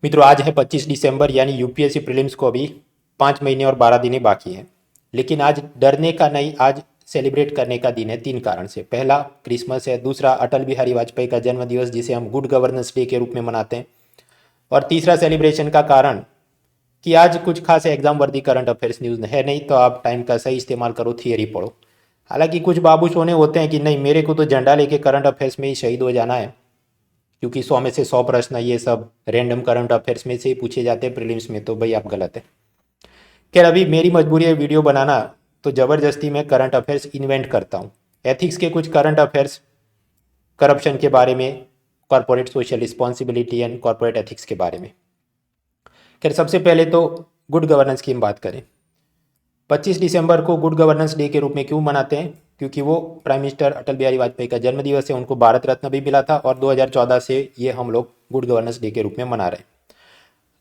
मित्रों, आज है 25 दिसंबर यानी यूपीएससी प्रीलिम्स को अभी 5 महीने और 12 दिन ही बाकी हैं। लेकिन आज डरने का नहीं, आज सेलिब्रेट करने का दिन है 3 कारण से। पहला क्रिसमस है, दूसरा अटल बिहारी वाजपेयी का जन्मदिवस जिसे हम गुड गवर्नेंस डे के रूप में मनाते हैं, और तीसरा सेलिब्रेशन का कारण कि आज कुछ खास एग्जाम वर्दी करंट अफेयर्स न्यूज़ है नहीं, तो आप टाइम का सही इस्तेमाल करो, थियरी पढ़ो। हालांकि कुछ बाबू सोने होते हैं कि नहीं, मेरे को तो झंडा लेके करंट अफेयर्स में ही शहीद हो जाना है, क्योंकि 100 में से 100 प्रश्न ये सब रैंडम करंट अफेयर्स में से ही पूछे जाते हैं प्रीलिम्स में। तो भाई आप गलत है। खैर, अभी मेरी मजबूरी है वीडियो बनाना, तो ज़बरदस्ती मैं करंट अफेयर्स इन्वेंट करता हूँ। एथिक्स के कुछ करंट अफेयर्स, करप्शन के बारे में, corporate social responsibility and corporate ethics के बारे में। खैर, सबसे पहले तो गुड गवर्नेंस की हम बात करें। 25 दिसंबर को गुड गवर्नेंस डे के रूप में क्यों मनाते हैं? क्योंकि वो प्राइम मिनिस्टर अटल बिहारी वाजपेयी का जन्मदिवस है, उनको भारत रत्न भी मिला था, और 2014 से ये हम लोग गुड गवर्नेंस डे के रूप में मना रहे हैं।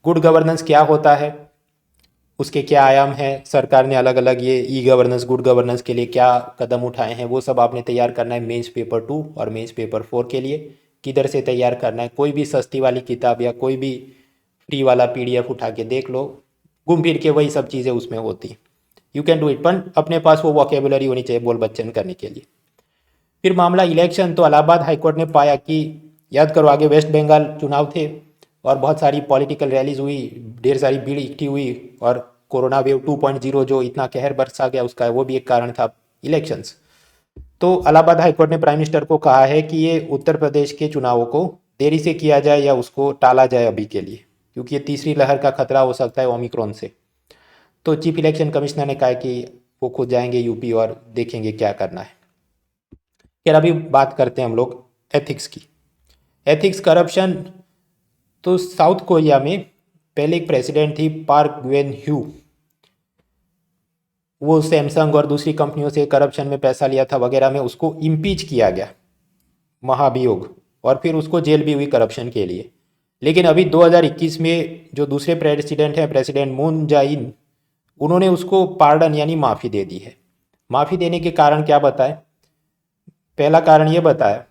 गुड गवर्नेंस क्या होता है, उसके क्या आयाम हैं, सरकार ने अलग अलग ये ई गवर्नेंस, गुड गवर्नेंस के लिए क्या कदम उठाए हैं, वो सब आपने तैयार करना है मेंस पेपर 2 और मेंस पेपर 4 के लिए। किधर से तैयार करना है? कोई भी सस्ती वाली किताब या कोई भी फ्री वाला पीडीएफ उठा के देख लो, घूम फिर के वही सब चीज़ें उसमें होती। यू कैन डू इट, पर अपने पास वो वोकेबुलरी होनी चाहिए बोल बच्चन करने के लिए। फिर मामला इलेक्शन, तो इलाहाबाद हाईकोर्ट ने पाया कि, याद करो, आगे वेस्ट बंगाल चुनाव थे और बहुत सारी पॉलिटिकल रैलीज हुई, ढेर सारी भीड़ इकट्ठी हुई, और कोरोना वेव 2.0 जो इतना कहर बरसा गया, उसका वो भी एक कारण था, इलेक्शंस। तो इलाहाबाद हाईकोर्ट ने प्राइम मिनिस्टर को कहा है कि ये उत्तर प्रदेश के चुनावों को देरी से किया जाए या उसको टाला जाए अभी के लिए, क्योंकि ये तीसरी लहर का खतरा हो सकता है ओमिक्रॉन से। तो चीफ इलेक्शन कमिश्नर ने कहा कि वो खुद जाएंगे यूपी और देखेंगे क्या करना है। खैर, अभी बात करते हैं हम लोग एथिक्स की। एथिक्स, करप्शन, तो साउथ कोरिया में पहले एक प्रेसिडेंट थी, पार्क ग्वेन ह्यू। वो सैमसंग और दूसरी कंपनियों से करप्शन में पैसा लिया था वगैरह में, उसको इम्पीच किया गया, महाभियोग, और फिर उसको जेल भी हुई करप्शन के लिए। लेकिन अभी 2021 में जो दूसरे प्रेसिडेंट हैं, प्रेसिडेंट मून जाइन, उन्होंने उसको पार्डन यानी माफ़ी दे दी है। माफ़ी देने के कारण क्या बताए? पहला कारण ये बताया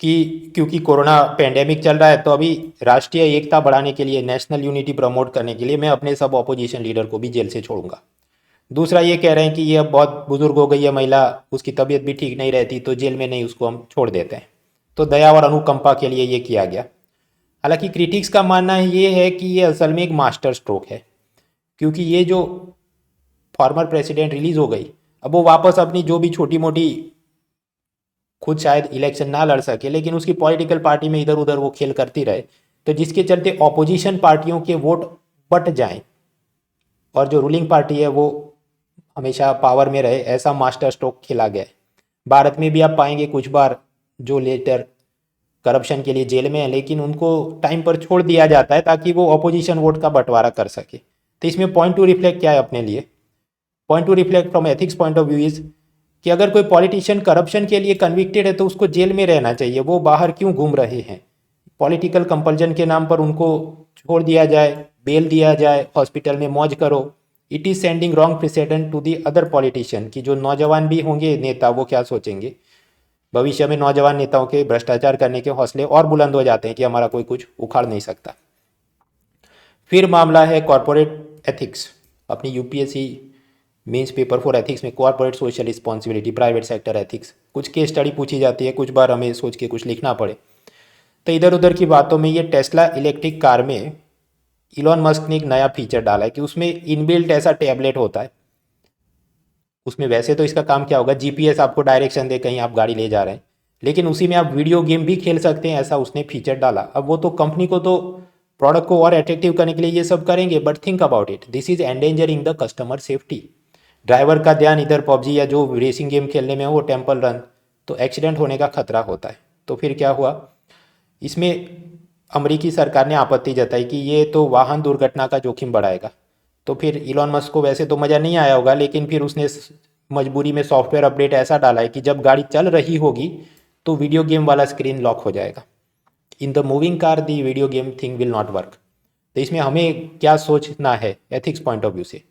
कि क्योंकि कोरोना पेंडेमिक चल रहा है, तो अभी राष्ट्रीय एकता बढ़ाने के लिए, नेशनल यूनिटी प्रमोट करने के लिए मैं अपने सब ऑपोजिशन लीडर को भी जेल से छोड़ूंगा। दूसरा ये कह रहे हैं कि ये अब बहुत बुजुर्ग हो गई है महिला, उसकी तबीयत भी ठीक नहीं रहती, तो जेल में नहीं, उसको हम छोड़ देते हैं। तो दया और अनुकंपा के लिए ये किया गया। हालांकि क्रिटिक्स का मानना ये है कि ये असल में एक मास्टर स्ट्रोक है, क्योंकि ये जो फॉर्मर प्रेसिडेंट रिलीज हो गई, अब वो वापस अपनी जो भी छोटी मोटी, खुद शायद इलेक्शन ना लड़ सके, लेकिन उसकी पॉलिटिकल पार्टी में इधर उधर वो खेल करती रहे, तो जिसके चलते ऑपोजिशन पार्टियों के वोट बट जाएं और जो रूलिंग पार्टी है वो हमेशा पावर में रहे, ऐसा मास्टर स्ट्रोक खेला गया है। भारत में भी आप पाएंगे कुछ बार जो लेटर करप्शन के लिए जेल में है, लेकिन उनको टाइम पर छोड़ दिया जाता है ताकि वो ऑपोजिशन वोट का बंटवारा कर सके। तो इसमें पॉइंट टू रिफ्लेक्ट क्या है अपने लिए? Point two reflect from ethics point of view is कि अगर कोई पॉलिटिशियन करप्शन के लिए कन्विक्टेड है तो उसको जेल में रहना चाहिए, वो बाहर क्यों घूम रहे हैं? पॉलिटिकल कंपल्जन के नाम पर उनको छोड़ दिया जाए, बेल दिया जाए, हॉस्पिटल में मौज करो। It is sending wrong president to the other politician, कि जो नौजवान भी होंगे नेता, वो क्या सोचेंगे? भविष्य में नौजवान नेताओं के भ्रष्टाचार करने के हौसले और बुलंद हो जाते हैं कि हमारा कोई कुछ उखाड़ नहीं सकता। फिर मामला है कॉरपोरेट एथिक्स। अपनी यूपीएससी मेंस पेपर 4 एथिक्स में corporate social responsibility, private sector ethics, कुछ केस स्टडी पूछी जाती है, कुछ बार हमें सोच के कुछ लिखना पड़े। तो इधर उधर की बातों में ये टेस्ला इलेक्ट्रिक कार में इलॉन मस्क ने एक नया फीचर डाला है कि उसमें इनबिल्ट ऐसा टैबलेट होता है। उसमें वैसे तो इसका काम क्या होगा, जीपीएस आपको डायरेक्शन दे कहीं आप गाड़ी ले जा रहे हैं, लेकिन उसी में आप वीडियो गेम भी खेल सकते हैं, ऐसा उसने फीचर डाला। अब वो तो कंपनी को तो प्रोडक्ट को और अट्रैक्टिव करने के लिए ये सब करेंगे, but think about it, this is endangering the customer safety. Driver का ध्यान इधर पबजी या जो रेसिंग गेम खेलने में हो, वो टेम्पल रन, तो एक्सीडेंट होने का खतरा होता है। तो फिर क्या हुआ, इसमें अमेरिकी सरकार ने आपत्ति जताई कि ये तो वाहन दुर्घटना का जोखिम बढ़ाएगा। तो फिर इलॉन मस्क को वैसे तो मज़ा नहीं आया होगा, लेकिन फिर उसने मजबूरी में सॉफ्टवेयर अपडेट ऐसा डाला है कि जब गाड़ी चल रही होगी तो वीडियो गेम वाला स्क्रीन लॉक हो जाएगा। In the moving car the video game thing will not work. तो इसमें हमें क्या सोचना है एथिक्स पॉइंट ऑफ व्यू से?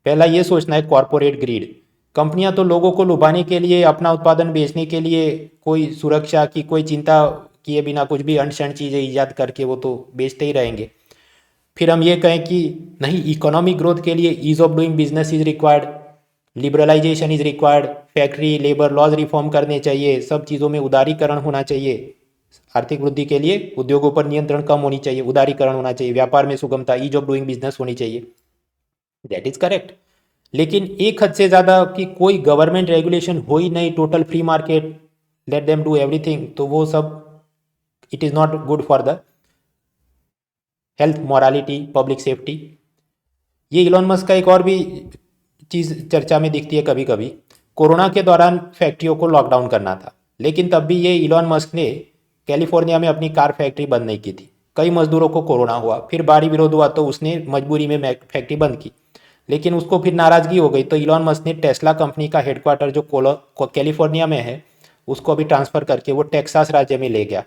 पहला ये सोचना है कॉरपोरेट ग्रीड। कंपनियां तो लोगों को लुभाने के लिए, अपना उत्पादन बेचने के लिए कोई सुरक्षा की कोई चिंता किए बिना कुछ भी अनशन चीज़ें ईजाद करके वो तो बेचते ही रहेंगे। फिर हम ये कहें कि नहीं, इकोनॉमिक ग्रोथ के लिए ease of doing business is required, liberalisation is required, factory labour laws reform करने चाहिए, सब चीज़ों में उदारीकरण होना चाहिए, आर्थिक वृद्धि के लिए उद्योगों पर नियंत्रण कम होनी चाहिए, उदारीकरण होना चाहिए, व्यापार में सुगमता, ईज ऑफ डूइंग बिजनेस होनी चाहिए। That is correct. लेकिन एक हद से ज़्यादा कि कोई गवर्नमेंट रेगुलेशन हो ही नहीं, total free market, let them do everything, तो वो सब it is not good for the health, morality, public safety. ये इलॉन मस्क का एक और भी चीज़ चर्चा में दिखती है कभी कभी। कोरोना के दौरान फैक्ट्रियों को लॉकडाउन करना था, लेकिन तब भी ये इलॉन मस्क ने कैलिफोर्निया में अपनी कार फैक्ट्री बंद नहीं की थी। कई मजदूरों को कोरोना हुआ, फिर भारी विरोध हुआ तो उसने मजबूरी में फैक्ट्री बंद की, लेकिन उसको फिर नाराज़गी हो गई तो इलॉन मस्क ने टेस्ला कंपनी का हेडक्वार्टर जो कैलिफोर्निया में है उसको अभी ट्रांसफ़र करके वो टेक्सास राज्य में ले गया।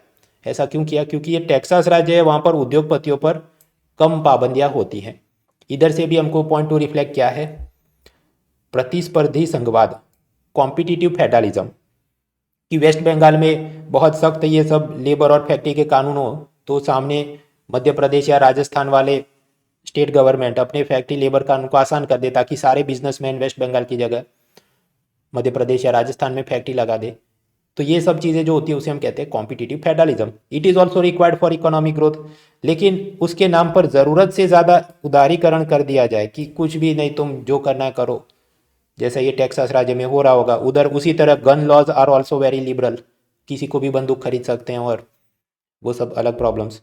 ऐसा क्यों किया? क्योंकि ये टेक्सास राज्य है, वहाँ पर उद्योगपतियों पर कम पाबंदियाँ होती हैं। इधर से भी हमको पॉइंट टू रिफ्लेक्ट क्या है? प्रतिस्पर्धी संघवाद, कॉम्पिटिटिव फेडरलिज्म, कि वेस्ट बंगाल में बहुत सख्त ये सब लेबर और फैक्ट्री के कानून हो तो सामने मध्य प्रदेश या राजस्थान वाले स्टेट गवर्नमेंट अपने फैक्ट्री लेबर कानून को आसान कर दे ताकि सारे बिजनेसमैन वेस्ट बंगाल की जगह मध्य प्रदेश या राजस्थान में फैक्ट्री लगा दे। तो ये सब चीज़ें जो होती है उसे हम कहते हैं competitive federalism. It is also required for economic growth, लेकिन उसके नाम पर ज़रूरत से ज़्यादा उदारीकरण कर दिया जाए कि कुछ भी नहीं, तुम जो करना है करो, जैसा ये टेक्सास राज्य में हो रहा होगा। उधर उसी तरह gun laws are also very liberal, किसी को भी बंदूक खरीद सकते हैं और वो सब अलग प्रॉब्लम्स।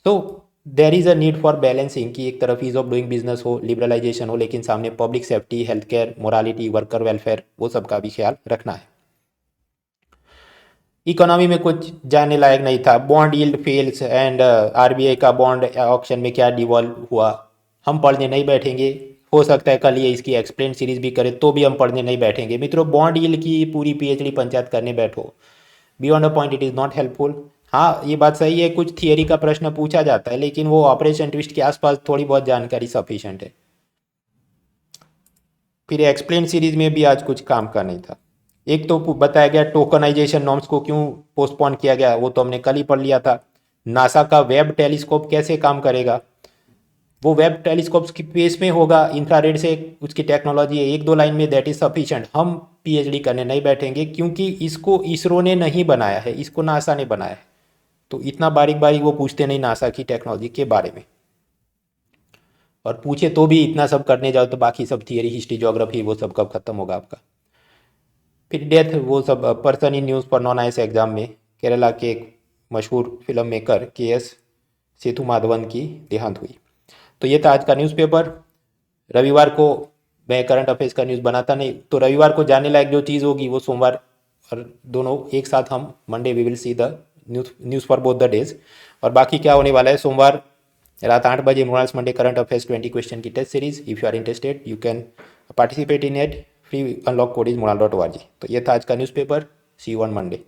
तो there is a need for balancing कि एक तरफ ईज ऑफ डूइंग बिजनेस हो, लिबरलाइजेशन हो, लेकिन सामने public safety, health care, morality, worker welfare, वो सब का भी ख्याल रखना है। इकोनॉमी में कुछ जानने लायक नहीं था। Bond yield fails and RBI का बॉन्ड ऑक्शन में क्या डिवॉल्व हुआ, हम पढ़ने नहीं बैठेंगे। हो सकता है कल ये इसकी एक्सप्लेन सीरीज भी करे तो भी हम पढ़ने नहीं बैठेंगे। मित्रों, बॉन्ड यील्ड की पूरी पीएचडी पंचायत करने बैठो, beyond a point it is not helpful. हाँ, ये बात सही है, कुछ थियरी का प्रश्न पूछा जाता है, लेकिन वो ऑपरेशन ट्विस्ट के आसपास थोड़ी बहुत जानकारी सफिशिएंट है। फिर एक्सप्लेन सीरीज में भी आज कुछ काम का नहीं था। एक तो बताया गया टोकनाइजेशन नॉर्म्स को क्यों पोस्टपोन किया गया, वो तो हमने कल ही पढ़ लिया था। नासा का वेब टेलीस्कोप कैसे काम करेगा, वो वेब टेलीस्कोप की पेस में होगा, इंफ्रारेड से उसकी टेक्नोलॉजी है। एक दो लाइन में दैट इज सफिशिएंट। हम पीएचडी करने नहीं बैठेंगे क्योंकि इसको इसरो ने नहीं बनाया है, इसको नासा ने बनाया है। तो इतना बारीक बारीक वो पूछते नहीं नासा की टेक्नोलॉजी के बारे में, और पूछे तो भी इतना सब करने जाओ तो बाकी सब थियरी, हिस्ट्री, ज्योग्राफी, वो सब कब खत्म होगा आपका। फिर डेथ, वो सब person in news for non IAS exam में केरला के एक मशहूर फिल्म मेकर केएस सेतु माधवन की देहांत हुई। तो ये था आज का न्यूज़पेपर। रविवार को मैं करंट अफेयर्स का न्यूज़ बनाता नहीं, तो रविवार को जानने लायक जो चीज़ होगी वो सोमवार, और दोनों एक साथ हम Monday we will see the news for both the days. और बाकी क्या होने वाला है, सोमवार रात 8 बजे Mrunal's Monday current affairs 20 question की test series. If you are interested you can participate in it. Free unlock code is moral.org। तो ये था आज का newspaper. See you on Monday.